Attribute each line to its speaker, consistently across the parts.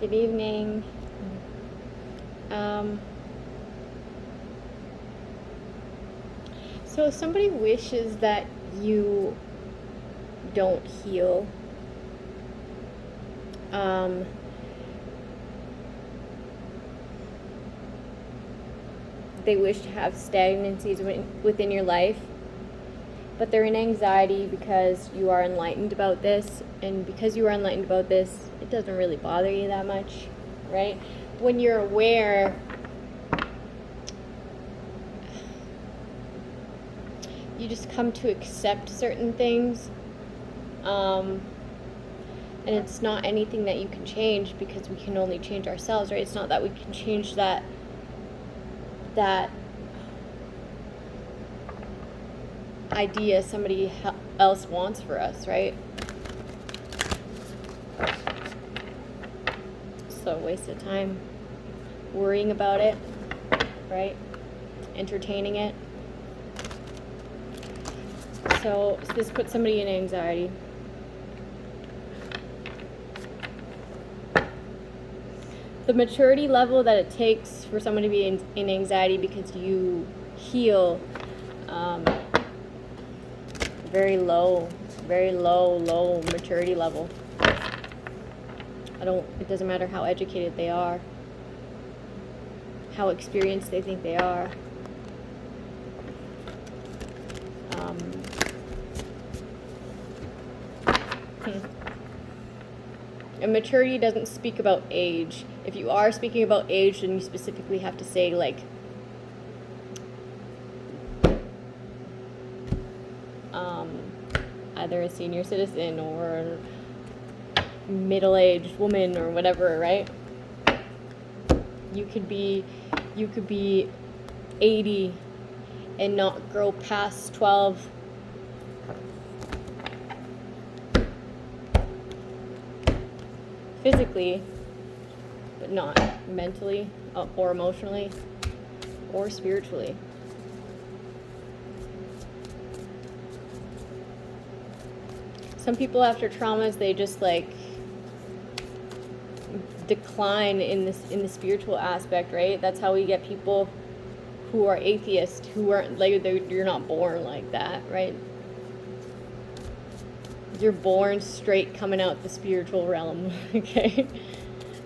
Speaker 1: Good evening. So if somebody wishes that you don't heal, they wish to have stagnancies within your life, but they're in anxiety because you are enlightened about this, and because you are enlightened about this, it doesn't really bother you that much, right? When you're aware, you just come to accept certain things, and it's not anything that you can change, because we can only change ourselves, right? It's not that we can change that idea somebody else wants for us, right? So waste of time worrying about it, right? Entertaining it. So this puts somebody in anxiety. The maturity level that it takes for someone to be in anxiety because you heal, very low maturity level. It doesn't matter how educated they are, how experienced they think they are. And maturity doesn't speak about age. If you are speaking about age, then you specifically have to say, like, either a senior citizen or middle-aged woman or whatever, right? You could be 80 and not grow past 12. Physically, but not mentally or emotionally or spiritually. Some people after traumas, they just like decline in the spiritual aspect, right? That's how we get people who are atheists, who aren't like, you're not born like that, right? You're born straight coming out the spiritual realm. Okay,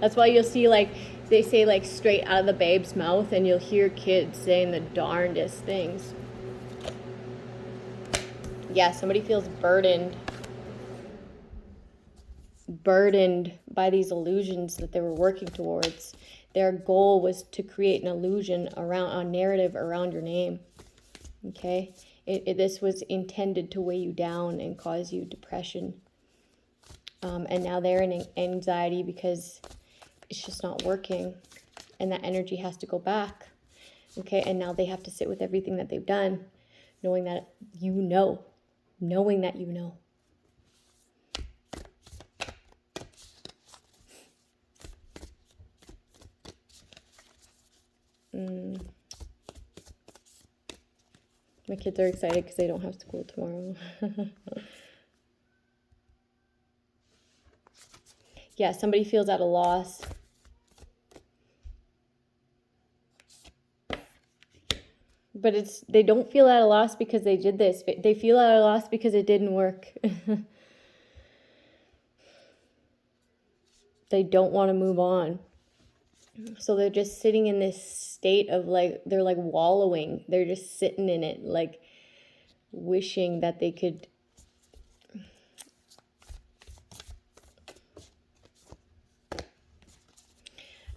Speaker 1: that's why you'll see, like, they say, like, straight out of the babe's mouth, and you'll hear kids saying the darndest things. Yeah, somebody feels burdened by these illusions that they were working towards. Their goal was to create an illusion around a narrative around your name. Okay, this was intended to weigh you down and cause you depression, and now they're in anxiety because it's just not working, and that energy has to go back. Okay, and now they have to sit with everything that they've done, knowing that you know. My kids are excited because they don't have school tomorrow. Yeah, somebody feels at a loss. But they don't feel at a loss because they did this. They feel at a loss because it didn't work. They don't want to move on. So they're just sitting in this state of, like, they're like wallowing. They're just sitting in it, like wishing that they could.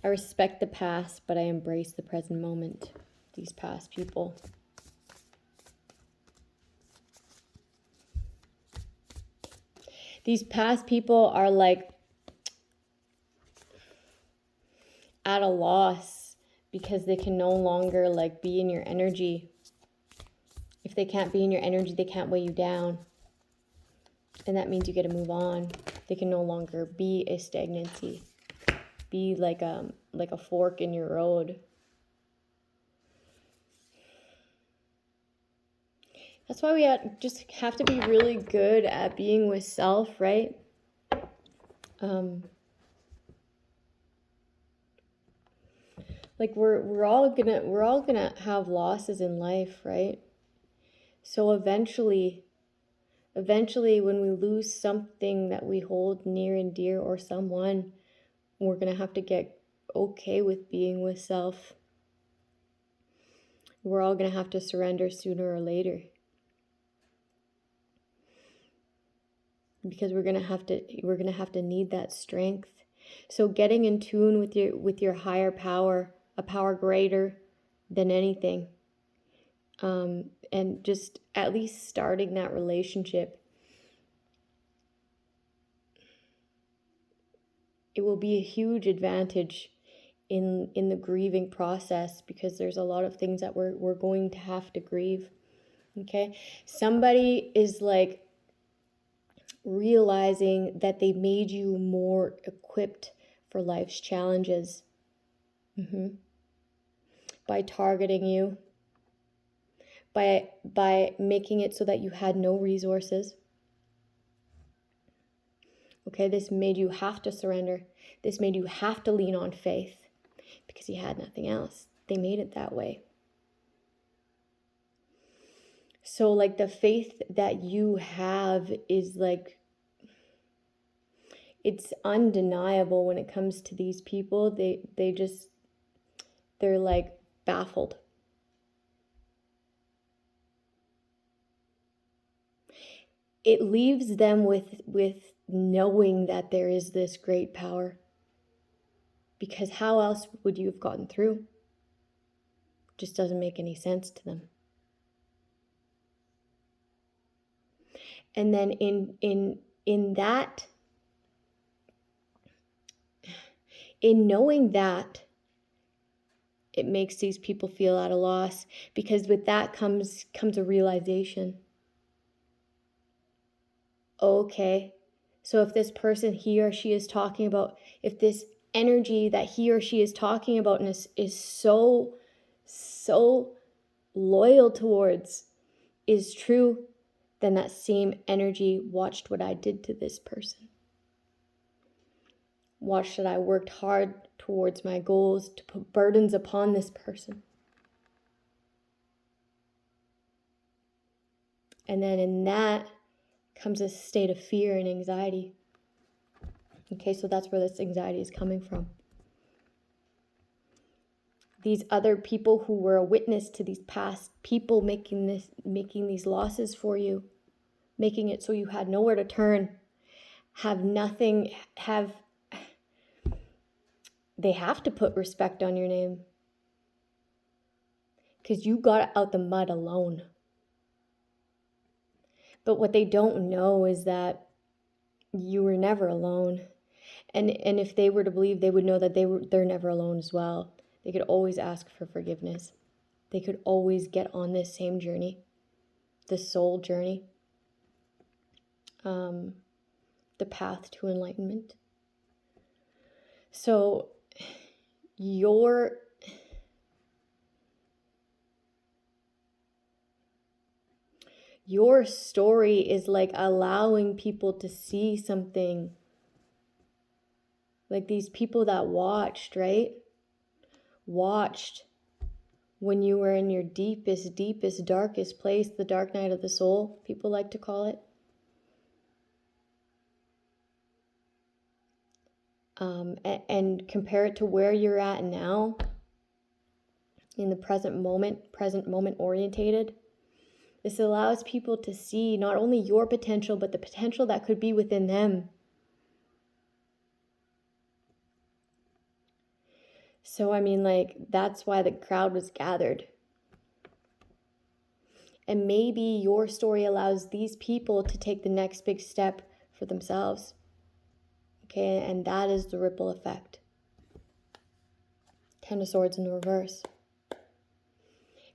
Speaker 1: I respect the past, but I embrace the present moment. These past people. These past people are like at a loss because they can no longer, like, be in your energy. If they can't be in your energy, they can't weigh you down. And that means you get to move on. They can no longer be a stagnancy. Be like a fork in your road. That's why we just have to be really good at being with self, right? Like we're all gonna have losses in life, right? So eventually when we lose something that we hold near and dear, or someone, we're gonna have to get okay with being with self. We're all gonna have to surrender sooner or later, because we're gonna have to need that strength. So getting in tune with your higher power, a power greater than anything, and just at least starting that relationship, it will be a huge advantage in the grieving process, because there's a lot of things that we're going to have to grieve. Okay, somebody is like realizing that they made you more equipped for life's challenges, by targeting you, by making it so that you had no resources. Okay, this made you have to surrender. This made you have to lean on faith, because you had nothing else. They made it that way. So like the faith that you have is like, it's undeniable when it comes to these people. They're like baffled. It leaves them with knowing that there is this great power, because how else would you have gotten through? Just doesn't make any sense to them. And then in that, in knowing that, it makes these people feel at a loss, because with that comes a realization. Okay, so if this person, he or she is talking about, if this energy that he or she is talking about is so loyal towards is true, then that same energy watched what I did to this person. Watched that I worked hard towards my goals, to put burdens upon this person. And then in that comes a state of fear and anxiety. Okay, so that's where this anxiety is coming from. These other people who were a witness to these past people making these losses for you, making it so you had nowhere to turn, they have to put respect on your name, because you got out the mud alone. But what they don't know is that you were never alone. And if they were to believe, they would know that they're never alone as well. They could always ask for forgiveness. They could always get on this same journey, the soul journey, the path to enlightenment. So your story is like allowing people to see something. Like these people that watched, right? Watched when you were in your deepest, darkest place, the dark night of the soul, people like to call it. And compare it to where you're at now, in the present moment orientated. This allows people to see not only your potential, but the potential that could be within them. So, I mean, like, that's why the crowd was gathered. And maybe your story allows these people to take the next big step for themselves. Okay, and that is the ripple effect. 10 of Swords in the reverse.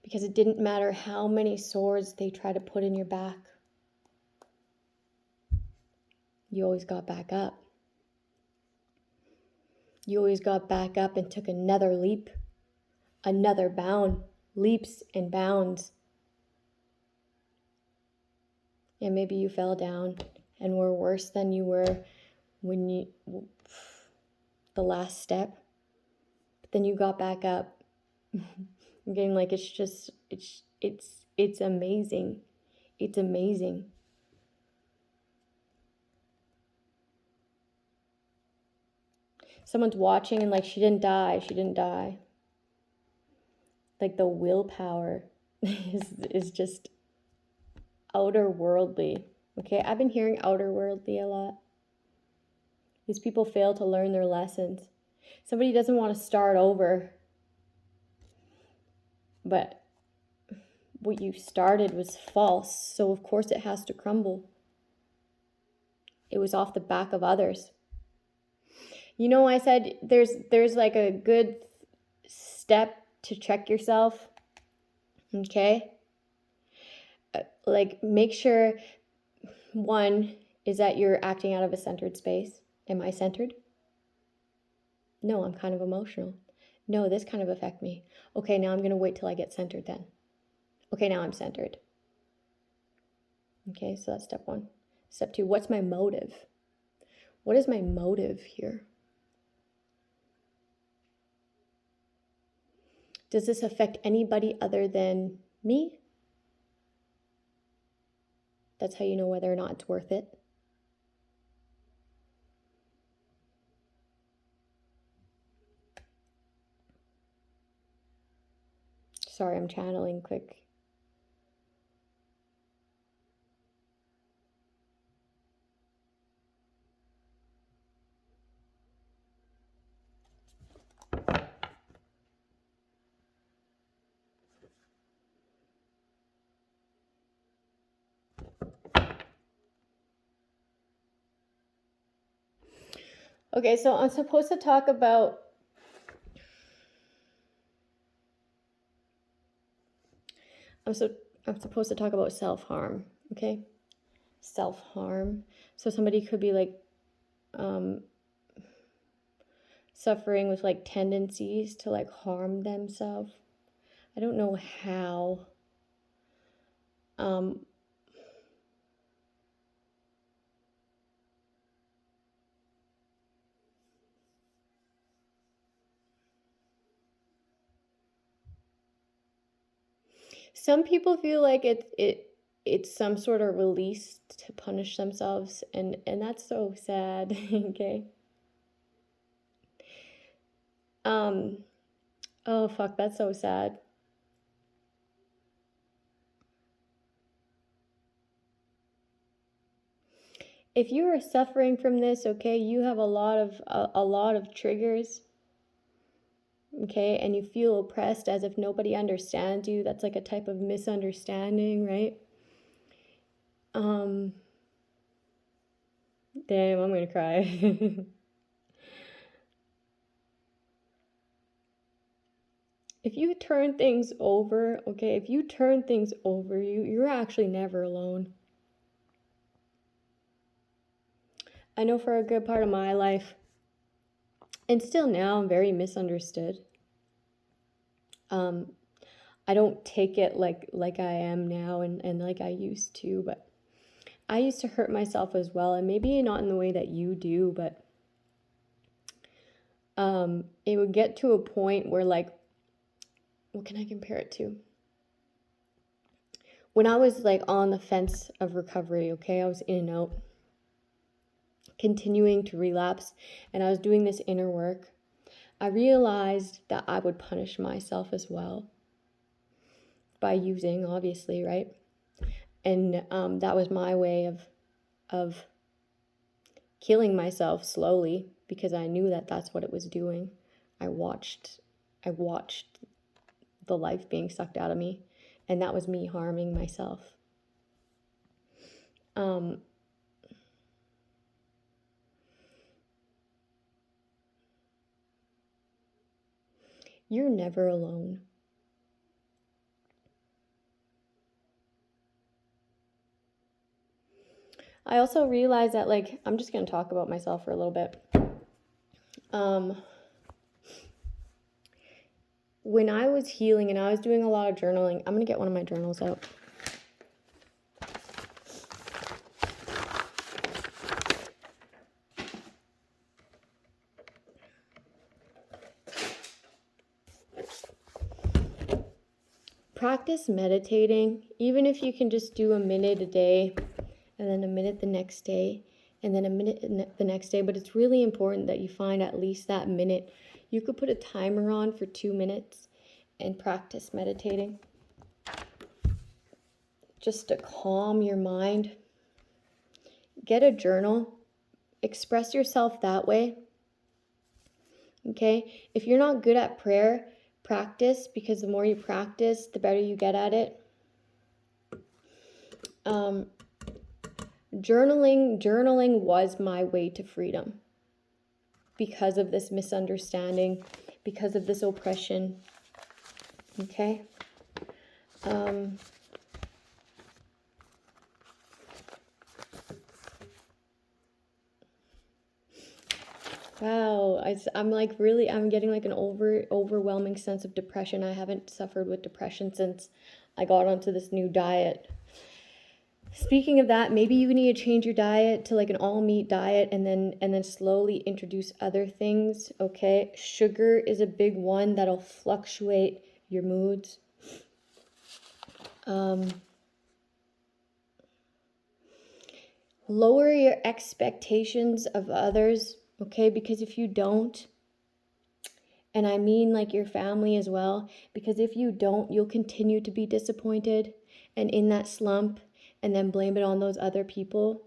Speaker 1: Because it didn't matter how many swords they try to put in your back. You always got back up. You always got back up and took another leap, another bound, leaps and bounds. And maybe you fell down and were worse than you were when the last step. then you got back up. Again, like it's just, it's amazing. It's amazing. Someone's watching and like, she didn't die. She didn't die. Like the willpower is just outer worldly. Okay, I've been hearing outer worldly a lot. These people fail to learn their lessons. Somebody doesn't want to start over. But what you started was false, so of course it has to crumble. It was off the back of others. You know, I said there's like a good step to check yourself. Okay? Like make sure, one, is that you're acting out of a centered space. Am I centered? No, I'm kind of emotional. No, this kind of affect me. Okay, now I'm going to wait till I get centered then. Okay, now I'm centered. Okay, so that's step one. Step two, what's my motive? What is my motive here? Does this affect anybody other than me? That's how you know whether or not it's worth it. Sorry, I'm channeling quick. Okay, so I'm supposed to talk about I'm supposed to talk about self-harm, okay? Self-harm. So somebody could be like suffering with like tendencies to like harm themselves. I don't know how. Some people feel like it's some sort of release to punish themselves, and that's so sad. Okay. Oh fuck, that's so sad. If you are suffering from this, okay, you have a lot of triggers. Okay, and you feel oppressed as if nobody understands you. That's like a type of misunderstanding, right? Damn, I'm gonna cry. If you turn things over, okay, if you turn things over, you're actually never alone. I know for a good part of my life, and still now, I'm very misunderstood. I don't take it like I am now and like I used to, but I used to hurt myself as well, and maybe not in the way that you do, but it would get to a point where, like, what can I compare it to? When I was like on the fence of recovery, okay, I was in and out, continuing to relapse, and I was doing this inner work, I realized that I would punish myself as well by using, obviously, right? And that was my way of killing myself slowly, because I knew that that's what it was doing. I watched the life being sucked out of me, and that was me harming myself. You're never alone. I also realized that, like, I'm just going to talk about myself for a little bit. When I was healing and I was doing a lot of journaling, I'm going to get one of my journals out. practice meditating, even if you can just do a minute a day, and then a minute the next day, and then a minute the next day. But it's really important that you find at least that minute. You could put a timer on for 2 minutes and practice meditating, just to calm your mind. Get a journal. Express yourself that way. Okay? If you're not good at prayer, practice, because the more you practice, the better you get at it. Journaling was my way to freedom because of this misunderstanding, because of this oppression. Okay? Wow, I'm like really, I'm getting like an overwhelming sense of depression. I haven't suffered with depression since I got onto this new diet. Speaking of that, maybe you need to change your diet to like an all meat diet, and then slowly introduce other things. Okay, sugar is a big one that'll fluctuate your moods. Lower your expectations of others. Okay, because if you don't, and I mean like your family as well, because if you don't, you'll continue to be disappointed and in that slump, and then blame it on those other people.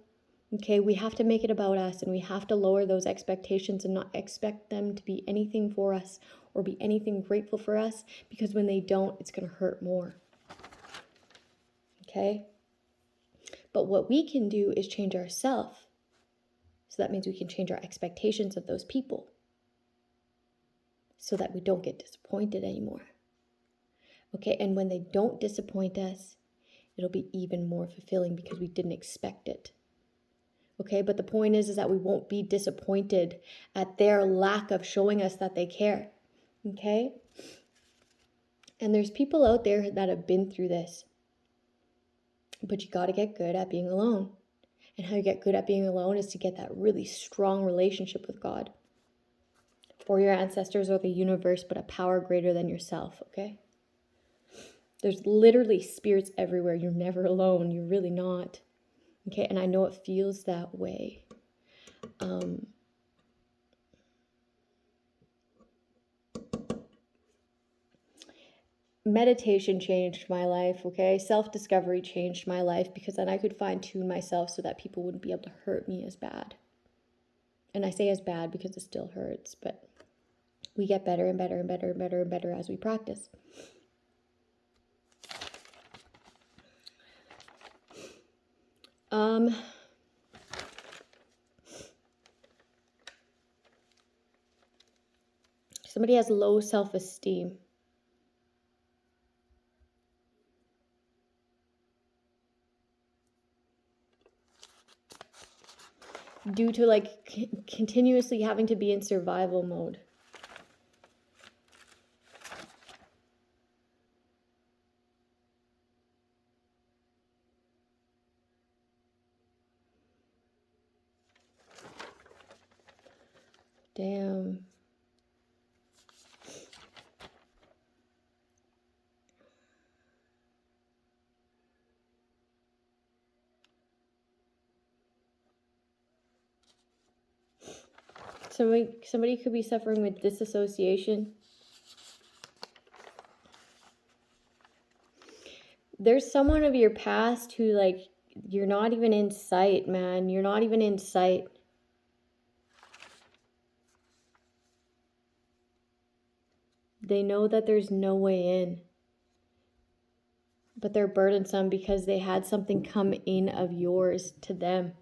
Speaker 1: Okay, we have to make it about us, and we have to lower those expectations and not expect them to be anything for us or be anything grateful for us, because when they don't, it's going to hurt more. Okay? But what we can do is change ourselves. So that means we can change our expectations of those people so that we don't get disappointed anymore. Okay, and when they don't disappoint us, it'll be even more fulfilling because we didn't expect it. Okay, but the point is that we won't be disappointed at their lack of showing us that they care. Okay? And there's people out there that have been through this. But you got to get good at being alone. And how you get good at being alone is to get that really strong relationship with God, or your ancestors, or the universe, but a power greater than yourself, okay? There's literally spirits everywhere. You're never alone. You're really not. Okay, and I know it feels that way. Meditation changed my life, okay? Self-discovery changed my life, because then I could fine-tune myself so that people wouldn't be able to hurt me as bad. And I say as bad because it still hurts, but we get better and better and better and better and better as we practice. Somebody has low self-esteem. Due to like continuously having to be in survival mode. Damn. Somebody could be suffering with disassociation. There's someone of your past who, like, you're not even in sight, man. You're not even in sight. They know that there's no way in. But they're burdensome because they had something come in of yours to them.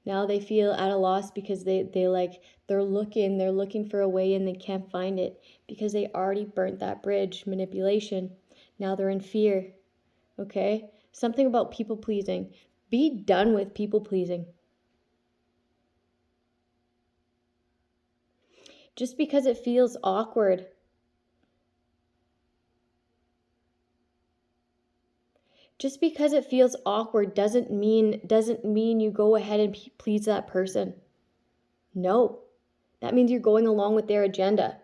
Speaker 1: Now they feel at a loss because they're looking for a way in, they can't find it because they already burnt that bridge. Manipulation. Now they're in fear. Okay? Something about people pleasing. Be done with people pleasing. Just because it feels awkward. Just because it feels awkward doesn't mean you go ahead and please that person. No. That means you're going along with their agenda.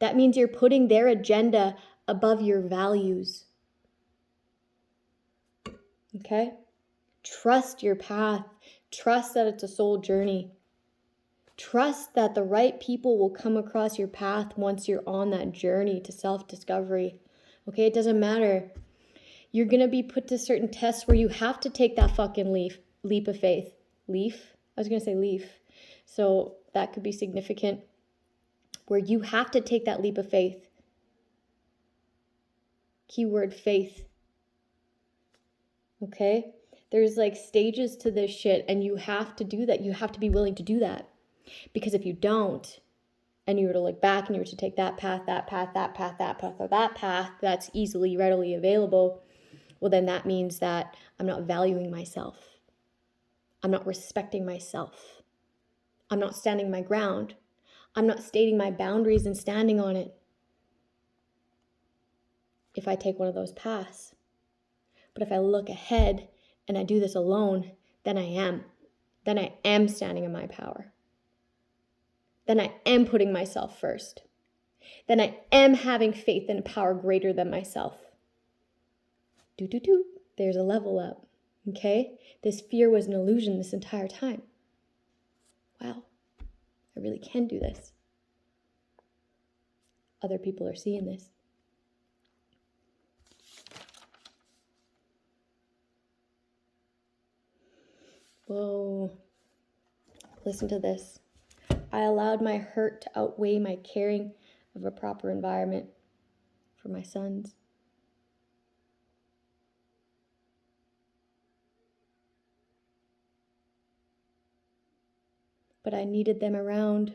Speaker 1: That means you're putting their agenda above your values. Okay? Trust your path. Trust that it's a soul journey. Trust that the right people will come across your path once you're on that journey to self-discovery. Okay? It doesn't matter. You're going to be put to certain tests where you have to take that fucking leap of faith. Leaf? I was going to say leaf. So that could be significant. Where you have to take that leap of faith. Keyword faith. Okay? There's like stages to this shit, and you have to do that. You have to be willing to do that. Because if you don't, and you were to look back and you were to take that path, that path, that path, that path, or that path that's easily, readily available, well, then that means that I'm not valuing myself. I'm not respecting myself. I'm not standing my ground. I'm not stating my boundaries and standing on it. If I take one of those paths. But if I look ahead and I do this alone, then I am. Then I am standing in my power. Then I am putting myself first. Then I am having faith in a power greater than myself. There's a level up. Okay? This fear was an illusion this entire time. Wow. I really can do this. Other people are seeing this. Whoa. Listen to this. I allowed my hurt to outweigh my caring of a proper environment for my sons. But I needed them around.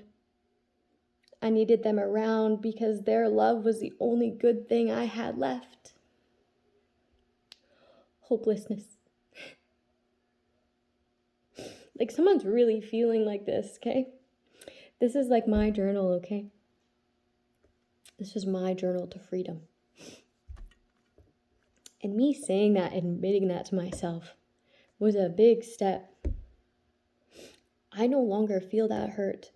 Speaker 1: I needed them around because their love was the only good thing I had left. Hopelessness. Like someone's really feeling like this, okay? This is like my journal, okay? This is my journal to freedom. And me saying that, admitting that to myself, was a big step. I no longer feel that hurt.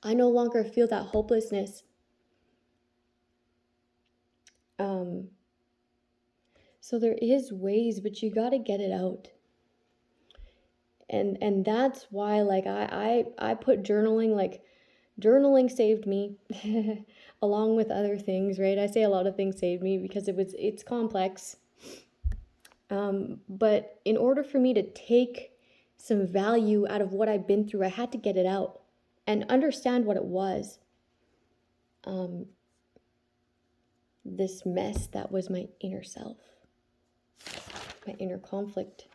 Speaker 1: I no longer feel that hopelessness. So there is ways, but you got to get it out. And that's why, like, I put journaling, like, journaling saved me along with other things, right? I say a lot of things saved me because it's complex. But in order for me to take some value out of what I've been through, I had to get it out and understand what it was. This mess that was my inner self, my inner conflict.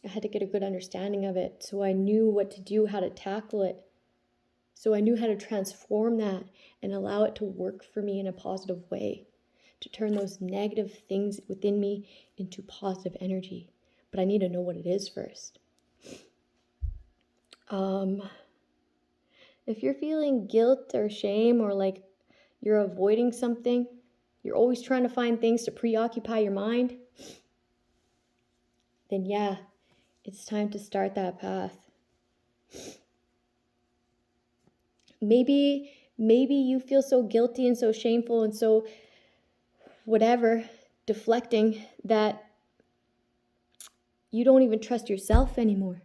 Speaker 1: I had to get a good understanding of it so I knew what to do, how to tackle it. So I knew how to transform that and allow it to work for me in a positive way, to turn those negative things within me into positive energy. But I need to know what it is first. If you're feeling guilt or shame or like you're avoiding something, you're always trying to find things to preoccupy your mind, then yeah, it's time to start that path. Maybe you feel so guilty and so shameful and so whatever, deflecting, that you don't even trust yourself anymore.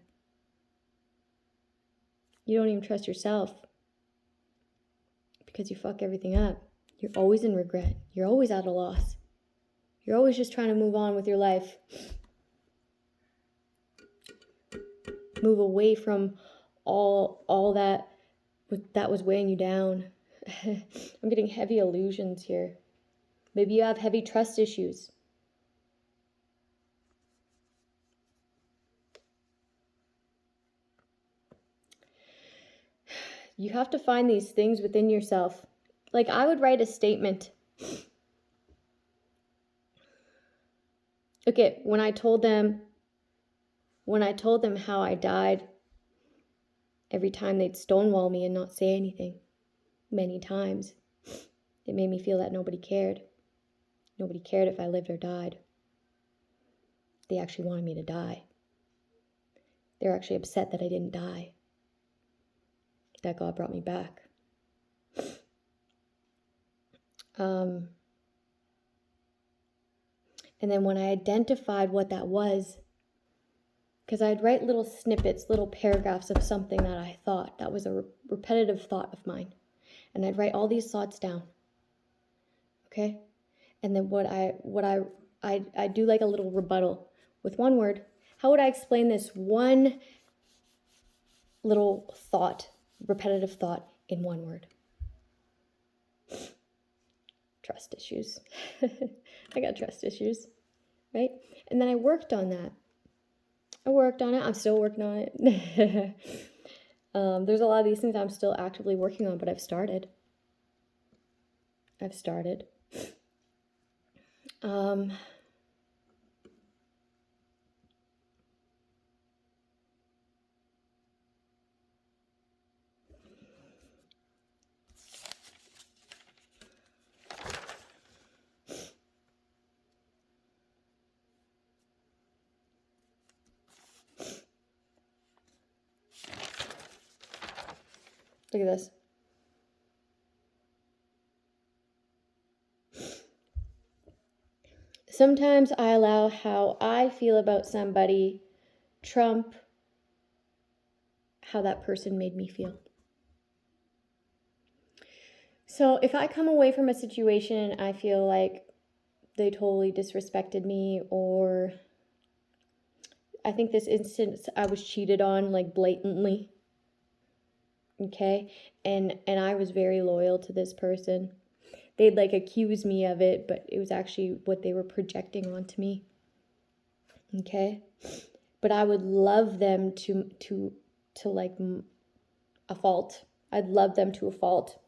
Speaker 1: You don't even trust yourself because you fuck everything up. You're always in regret. You're always at a loss. You're always just trying to move on with your life. Move away from all that was weighing you down. I'm getting heavy illusions here. Maybe you have heavy trust issues. You have to find these things within yourself. Like, I would write a statement. Okay, when I told them how I died, every time they'd stonewall me and not say anything, many times, it made me feel that nobody cared. Nobody cared if I lived or died. They actually wanted me to die. They're actually upset that I didn't die, that God brought me back. And then when I identified what that was, because I'd write little snippets, little paragraphs of something that I thought, that was a repetitive thought of mine. And I'd write all these thoughts down. Okay? And then I do like a little rebuttal with one word. How would I explain this one little thought, repetitive thought, in one word? Trust issues. I got trust issues, right? And then I worked on that. I'm still working on it. There's a lot of these things I'm still actively working on, but I've started. Look at this. Sometimes I allow how I feel about somebody trump how that person made me feel. So if I come away from a situation and I feel like they totally disrespected me, or I think this instance I was cheated on, like, blatantly. Okay? And I was very loyal to this person. They'd like accuse me of it, but it was actually what they were projecting onto me. Okay? But I would love them to like a fault. I'd love them to a fault.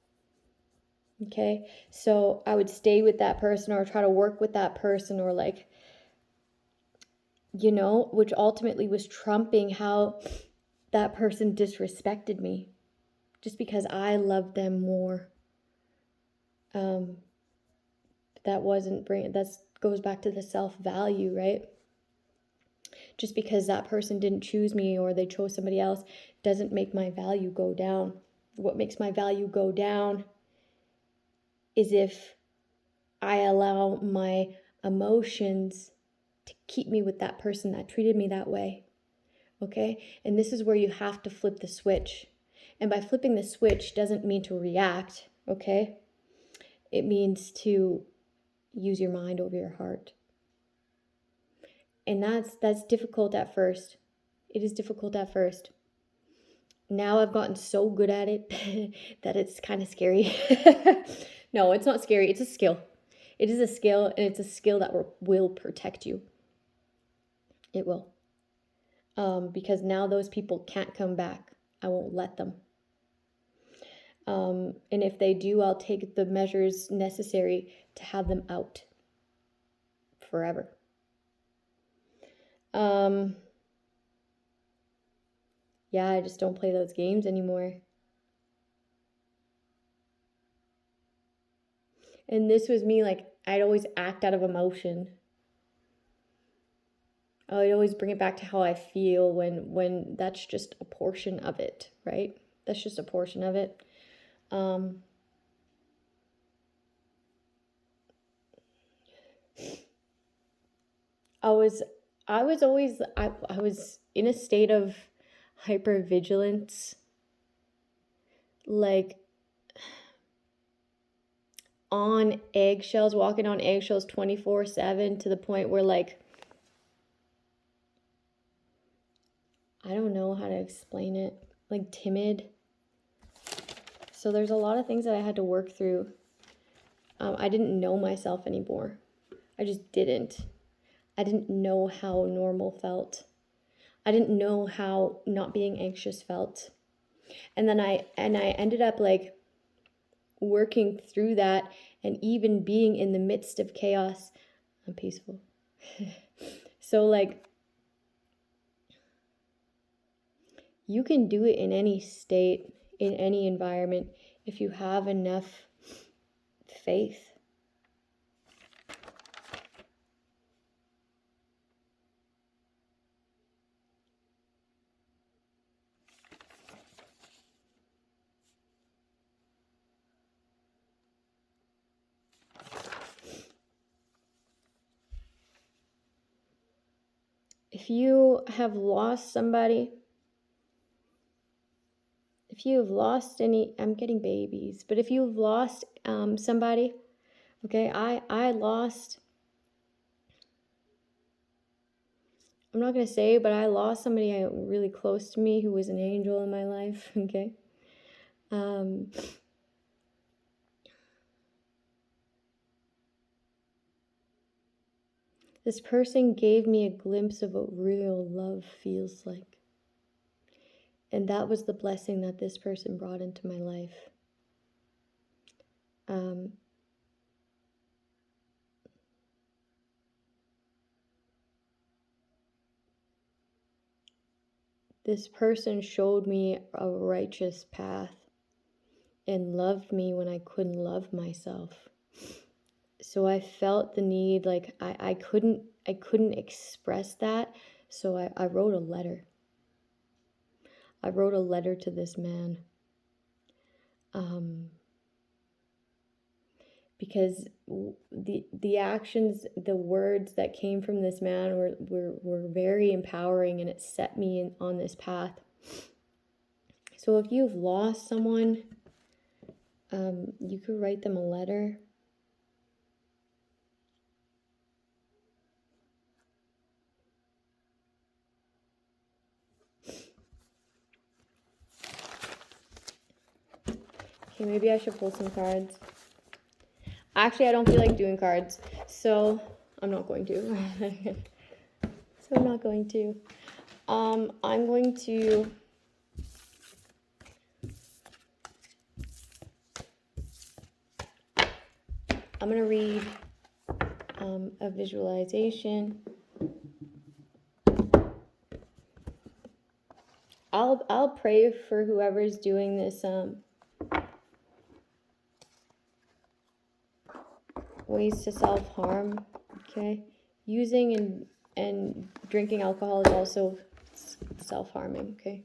Speaker 1: Okay? So I would stay with that person or try to work with that person, or like, which ultimately was trumping how that person disrespected me, just because I loved them more. That goes back to the self-value, right? Just because that person didn't choose me or they chose somebody else doesn't make my value go down. What makes my value go down is if I allow my emotions to keep me with that person that treated me that way. Okay? And this is where you have to flip the switch. And by flipping the switch doesn't mean to react, okay? It means to use your mind over your heart. And that's difficult at first. It is difficult at first. Now I've gotten so good at it that it's kind of scary. No, it's not scary. It's a skill. It is a skill, and it's a skill that will protect you. It will. Because now those people can't come back. I won't let them. And if they do, I'll take the measures necessary to have them out forever. Yeah, I just don't play those games anymore. And this was me, like, I'd always act out of emotion. I'd always bring it back to how I feel when that's just a portion of it, right? That's just a portion of it. I was in a state of hypervigilance, like on eggshells, walking on eggshells 24/7, to the point where, like, I don't know how to explain it, like timid. So there's a lot of things that I had to work through. I didn't know myself anymore. I just didn't. I didn't know how normal felt. I didn't know how not being anxious felt. And then I ended up, like, working through that, and even being in the midst of chaos, I'm peaceful. So, like, you can do it in any state, in any environment, if you have enough faith. If you have lost somebody, if you have lost any, I'm getting babies, but if you've lost somebody, okay, I lost, I'm not going to say, but I lost somebody really close to me who was an angel in my life, okay? This person gave me a glimpse of what real love feels like. And that was the blessing that this person brought into my life. This person showed me a righteous path and loved me when I couldn't love myself. So I felt the need, like I couldn't express that. So I wrote a letter. I wrote a letter to this man. Because the actions, the words that came from this man were very empowering, and it set me on this path. So if you've lost someone, you could write them a letter. Okay, maybe I should pull some cards. Actually, I don't feel like doing cards, so I'm not going to. I'm going to. I'm going to read a visualization. I'll pray for whoever's doing this ways to self-harm, okay? Using and drinking alcohol is also self-harming, okay?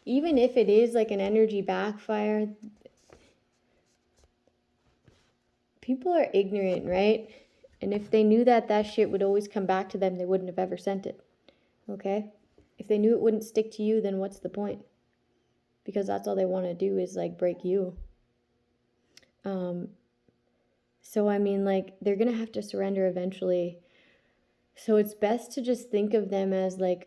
Speaker 1: Even if it is like an energy backfire, people are ignorant, right? And if they knew that shit would always come back to them, they wouldn't have ever sent it, okay? If they knew it wouldn't stick to you, then what's the point? Because that's all they want to do is like break you. So I mean, like, they're gonna have to surrender eventually. So it's best to just think of them as like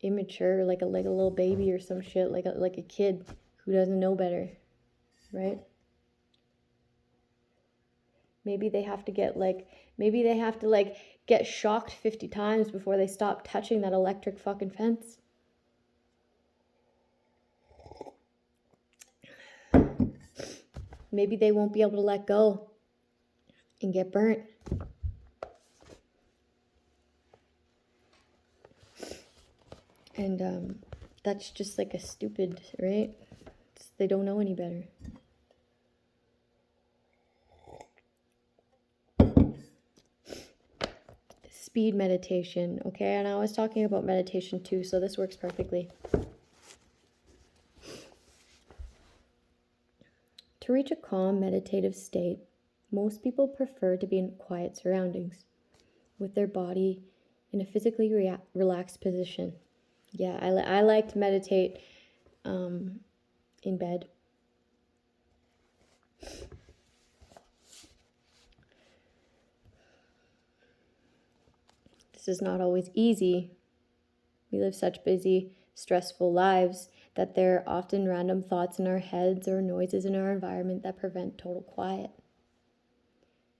Speaker 1: immature, like a little baby or some shit, like a kid who doesn't know better, right? Maybe they have to get shocked 50 times before they stop touching that electric fucking fence. Maybe they won't be able to let go and get burnt. And that's just like a stupid, right? They don't know any better. Speed meditation, okay? And I was talking about meditation too, so this works perfectly. To reach a calm meditative state, most people prefer to be in quiet surroundings, with their body in a physically relaxed position. Yeah, I like to meditate in bed. This is not always easy. We live such busy, stressful lives that there are often random thoughts in our heads or noises in our environment that prevent total quiet.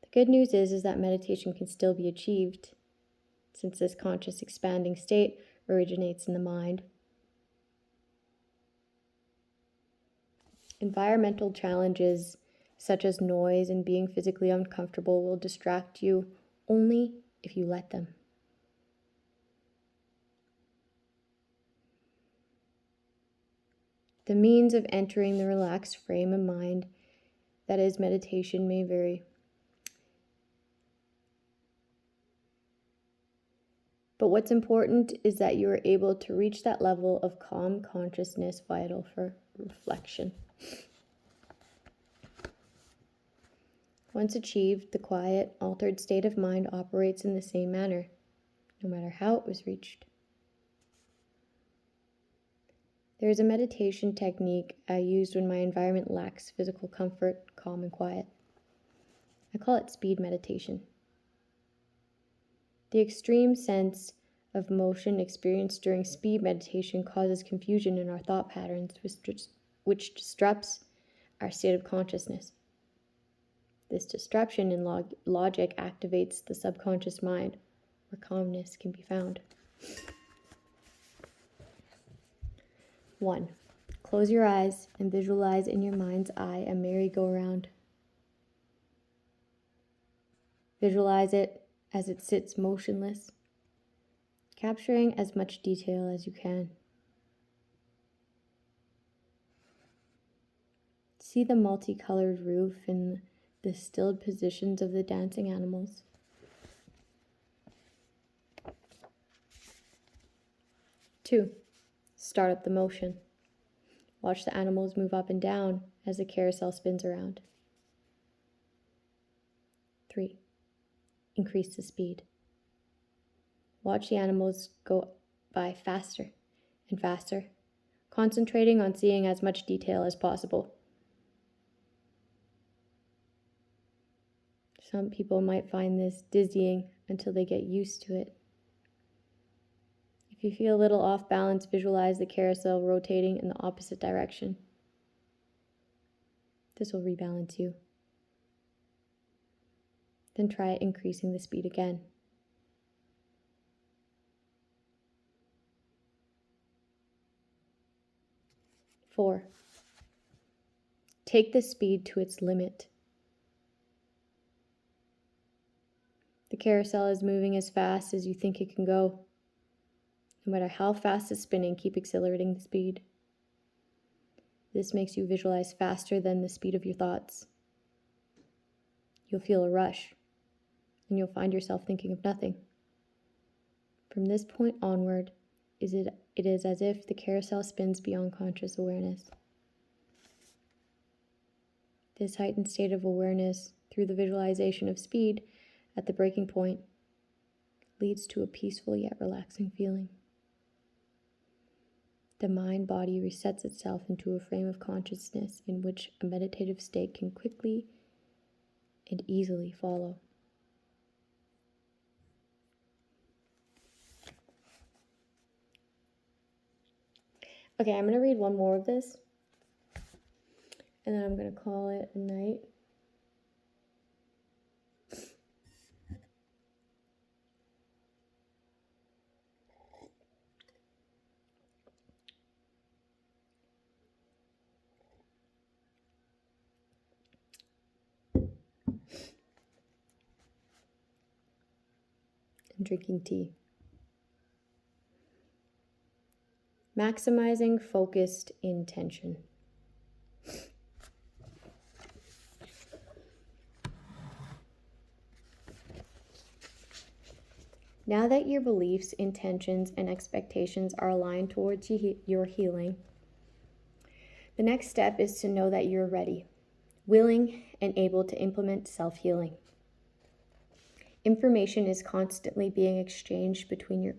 Speaker 1: The good news is that meditation can still be achieved, since this conscious expanding state originates in the mind. Environmental challenges such as noise and being physically uncomfortable will distract you only if you let them. The means of entering the relaxed frame of mind that is meditation may vary. But what's important is that you are able to reach that level of calm consciousness vital for reflection. Once achieved, the quiet, altered state of mind operates in the same manner, no matter how it was reached. There is a meditation technique I used when my environment lacks physical comfort, calm, and quiet. I call it speed meditation. The extreme sense of motion experienced during speed meditation causes confusion in our thought patterns, which disrupts our state of consciousness. This disruption in logic activates the subconscious mind, where calmness can be found. 1. Close your eyes and visualize in your mind's eye a merry-go-round. Visualize it as it sits motionless, capturing as much detail as you can. See the multicolored roof and the stilled positions of the dancing animals. 2. Start up the motion. Watch the animals move up and down as the carousel spins around. 3. Increase the speed. Watch the animals go by faster and faster, concentrating on seeing as much detail as possible. Some people might find this dizzying until they get used to it. If you feel a little off balance, visualize the carousel rotating in the opposite direction. This will rebalance you. Then try increasing the speed again. 4. Take the speed to its limit. The carousel is moving as fast as you think it can go. No matter how fast it's spinning, keep accelerating the speed. This makes you visualize faster than the speed of your thoughts. You'll feel a rush, and you'll find yourself thinking of nothing. From this point onward, it is as if the carousel spins beyond conscious awareness. This heightened state of awareness, through the visualization of speed at the breaking point, leads to a peaceful yet relaxing feeling. The mind-body resets itself into a frame of consciousness in which a meditative state can quickly and easily follow. Okay, I'm going to read one more of this, and then I'm going to call it a night. I'm drinking tea. Maximizing focused intention. Now that your beliefs, intentions, and expectations are aligned towards your healing, the next step is to know that you're ready, willing, and able to implement self-healing. Information is constantly being exchanged between your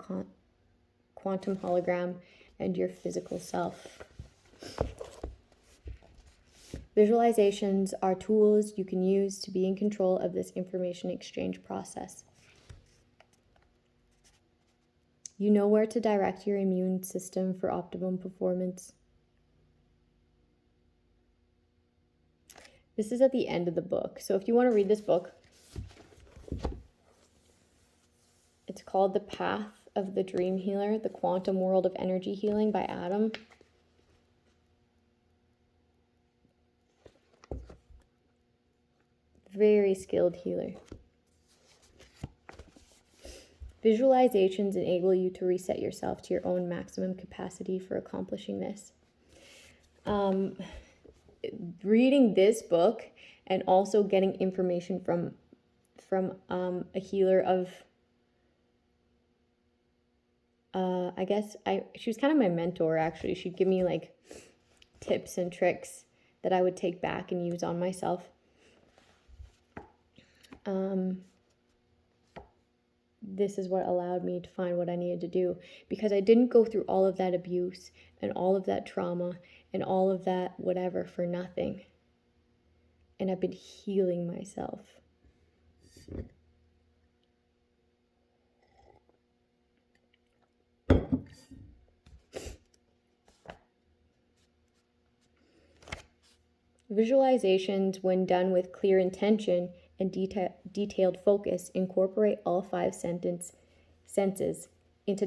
Speaker 1: quantum hologram and your physical self. Visualizations are tools you can use to be in control of this information exchange process. You know where to direct your immune system for optimum performance. This is at the end of the book. So if you want to read this book, it's called The Path of the Dream Healer, The Quantum World of Energy Healing by Adam. Very skilled healer. Visualizations enable you to reset yourself to your own maximum capacity for accomplishing this. Reading this book and also getting information from a healer of I guess she was kind of my mentor, actually. She'd give me like tips and tricks that I would take back and use on myself. This is what allowed me to find what I needed to do, because I didn't go through all of that abuse and all of that trauma and all of that whatever for nothing. And I've been healing myself. Visualizations, when done with clear intention and detailed focus, incorporate all five senses into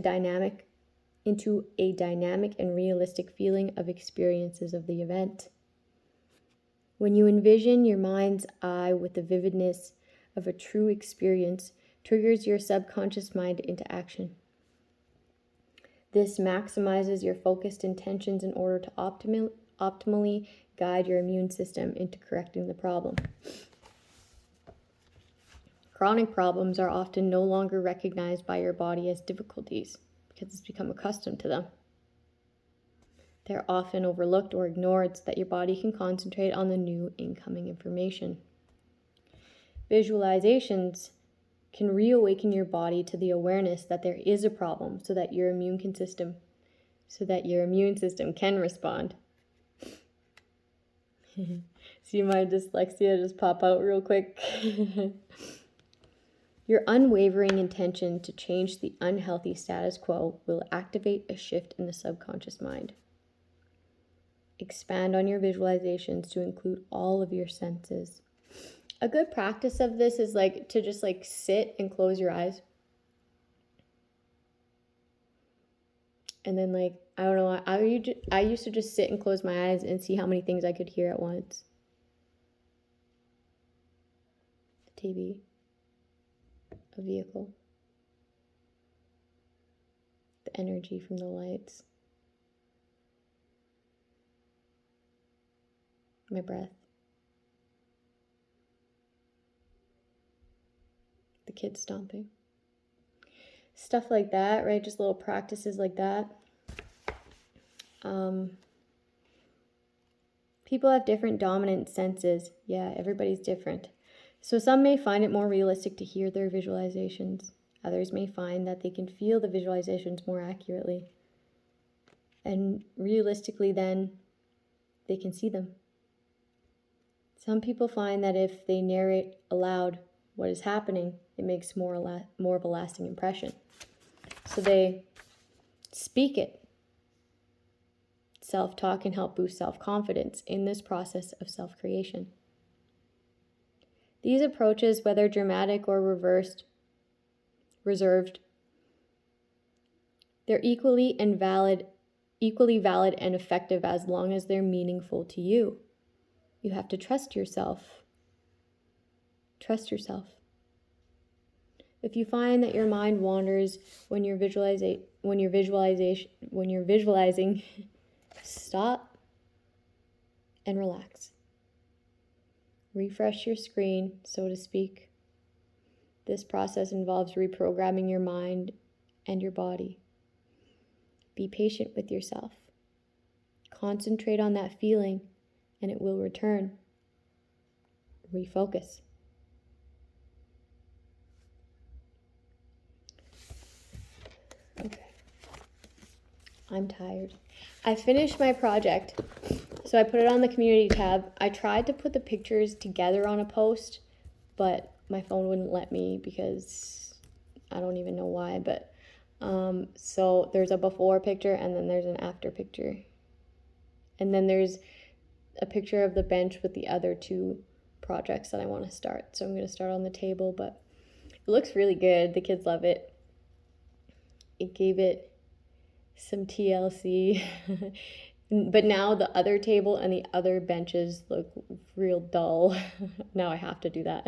Speaker 1: a dynamic and realistic feeling of experiences of the event. When you envision your mind's eye with the vividness of a true experience, triggers your subconscious mind into action. This maximizes your focused intentions in order to optimally guide your immune system into correcting the problem. Chronic problems are often no longer recognized by your body as difficulties because it's become accustomed to them. They're often overlooked or ignored so that your body can concentrate on the new incoming information. Visualizations can reawaken your body to the awareness that there is a problem so that your immune system can respond. See my dyslexia just pop out real quick. Your unwavering intention to change the unhealthy status quo will activate a shift in the subconscious mind. Expand on your visualizations to include all of your senses. A good practice of this is like to just like sit and close your eyes. And then like, I don't know, I used to just sit and close my eyes and see how many things I could hear at once. The TV, a vehicle, the energy from the lights, my breath, the kids stomping. Stuff like that, right? Just little practices like that. People have different dominant senses. Yeah, everybody's different. So some may find it more realistic to hear their visualizations. Others may find that they can feel the visualizations more accurately. And realistically, then, they can see them. Some people find that if they narrate aloud what is happening, it makes more of a lasting impression. So they speak it. Self-talk can help boost self-confidence in this process of self-creation. These approaches, whether dramatic or reserved, they're equally valid and effective as long as they're meaningful to you. You have to trust yourself. Trust yourself. If you find that your mind wanders when you're visualizing, stop and relax. Refresh your screen, so to speak. This process involves reprogramming your mind and your body. Be patient with yourself. Concentrate on that feeling and it will return. Refocus. Okay. I'm tired. I finished my project, so I put it on the community tab. I tried to put the pictures together on a post, but my phone wouldn't let me because I don't even know why, but so there's a before picture and then there's an after picture. And then there's a picture of the bench with the other two projects that I want to start. So I'm going to start on the table, but it looks really good. The kids love it. It gave it some TLC. But now the other table and the other benches look real dull. Now I have to do that.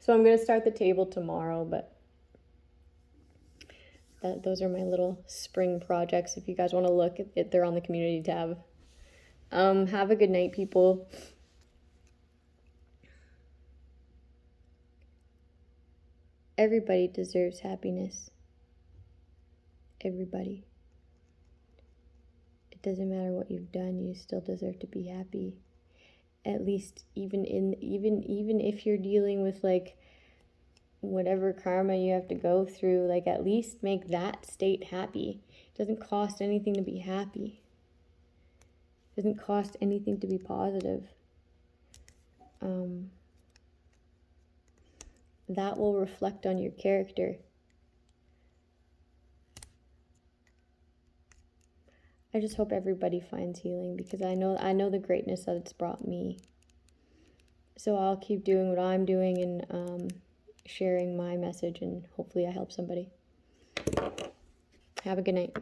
Speaker 1: So I'm going to start the table tomorrow, but those are my little spring projects. If you guys want to look at it, they're on the community tab. Have a good night, people. Everybody deserves happiness. everybody. It doesn't matter what you've done, you still deserve to be happy. At least even if you're dealing with like whatever karma you have to go through, like at least make that state happy. It doesn't cost anything to be happy. It doesn't cost anything to be positive. That will reflect on your character. I just hope everybody finds healing, because I know the greatness that it's brought me. So I'll keep doing what I'm doing and sharing my message, and hopefully I help somebody. Have a good night.